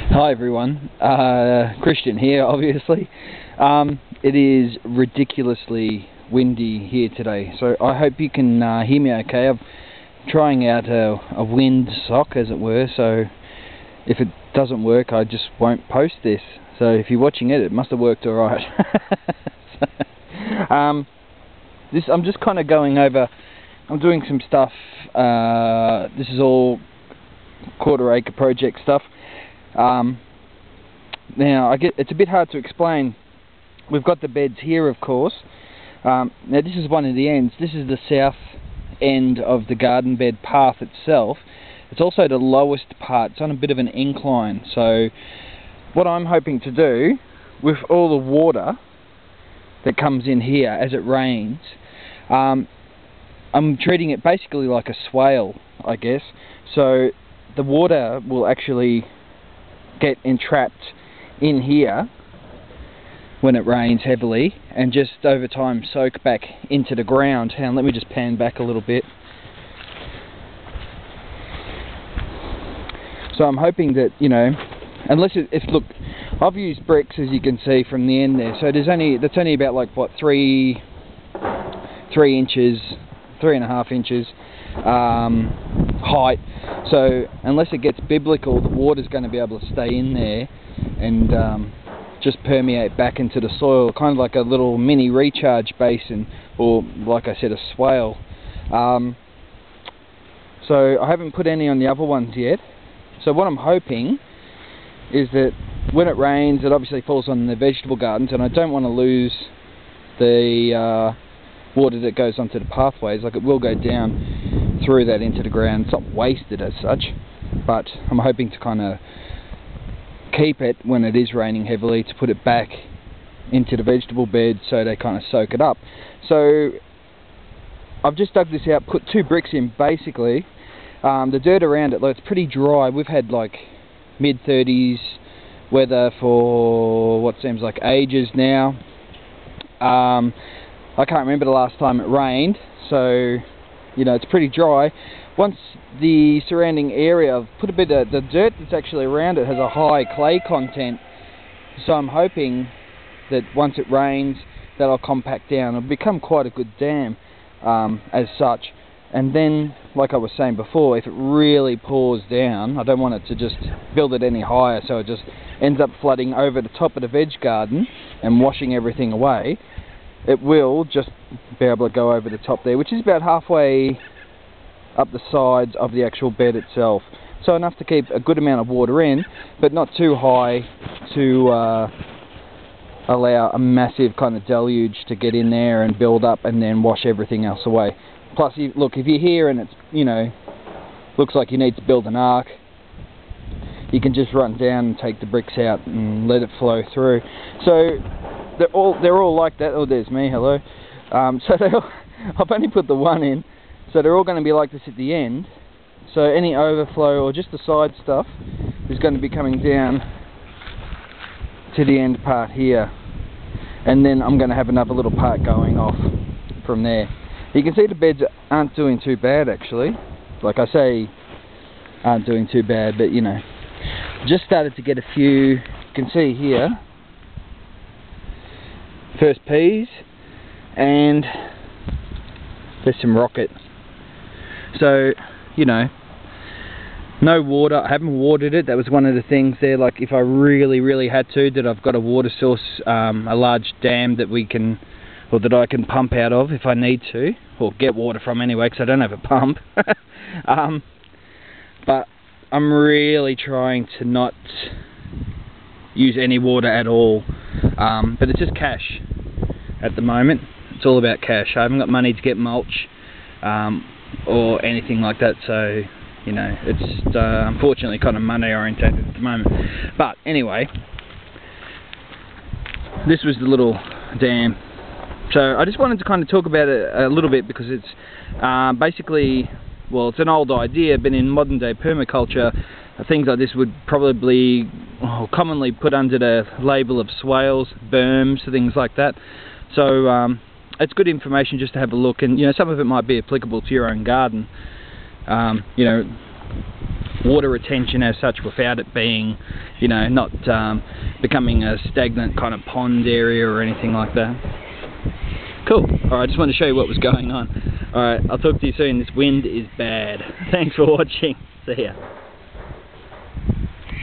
Hi everyone, Christian here obviously. It is ridiculously windy here today, so I hope you can hear me okay. I'm trying out a wind sock, as it were, so if it doesn't work I just won't post this. So if you're watching it, it must have worked alright. I'm just kind of going over, I'm doing some stuff, this is all quarter acre project stuff. Now it's a bit hard to explain. We've got the beds here, of course. Now this is one of the ends. This is the south end of the garden bed path itself. It's also the lowest part. It's on a bit of an incline. So what I'm hoping to do with all the water that comes in here as it rains, I'm treating it basically like a swale, I guess. So the water will actually get entrapped in here when it rains heavily and just over time soak back into the ground. And let me just pan back a little bit. So I'm hoping that, you know, unless look, I've used bricks, as you can see from the end there, so that's only about like what, 3 inches, 3.5 inches height. So unless it gets biblical, the water's going to be able to stay in there and just permeate back into the soil, kind of like a little mini recharge basin, or like I said, a swale. So I haven't put any on the other ones yet. So what I'm hoping is that when it rains, it obviously falls on the vegetable gardens, and I don't want to lose the water that goes onto the pathways. Like, it will go down through that into the ground. It's not wasted as such, but I'm hoping to kind of keep it when it is raining heavily, to put it back into the vegetable bed so they kind of soak it up. So I've just dug this out, put 2 bricks in basically. The dirt around it, like, it's pretty dry. We've had like mid-30s weather for what seems like ages now. I can't remember the last time it rained, so you know, it's pretty dry. Once the surrounding area, I've put a bit of the dirt that's actually around it has a high clay content, so I'm hoping that once it rains that'll compact down. It'll become quite a good dam as such. And then, like I was saying before, if it really pours down, I don't want it to just build it any higher so it just ends up flooding over the top of the veg garden and washing everything away. It will just be able to go over the top there, which is about halfway up the sides of the actual bed itself. So enough to keep a good amount of water in, but not too high to allow a massive kind of deluge to get in there and build up and then wash everything else away. Plus, look, if you're here and it's, you know, looks like you need to build an ark, you can just run down and take the bricks out and let it flow through. So they're all like that. Oh, there's me. Hello. So I've only put the 1 in, so they're all going to be like this at the end. So any overflow or just the side stuff is going to be coming down to the end part here, and then I'm going to have another little part going off from there. You can see the beds aren't doing too bad, actually. Like I say, aren't doing too bad, but you know, just started to get a few. You can see here, first peas, and there's some rocket. So, you know, no water. I haven't watered it. That was one of the things there. Like, if I really had to, that I've got a water source, a large dam that we can, or that I can pump out of if I need to, or get water from anyway, because I don't have a pump. But I'm really trying to not use any water at all. But it's just cash at the moment. It's all about cash. I haven't got money to get mulch or anything like that, so you know, it's unfortunately kind of money orientated at the moment. But anyway, this was the little dam. So I just wanted to kind of talk about it a little bit, because it's basically, well, it's an old idea, but in modern day permaculture, things like this would probably commonly put under the label of swales, berms, things like that. So it's good information just to have a look, and you know, some of it might be applicable to your own garden. You know, water retention as such without it being, you know, not becoming a stagnant kind of pond area or anything like that. Cool. Alright, I just wanted to show you what was going on. Alright, I'll talk to you soon. This wind is bad. Thanks for watching. See ya.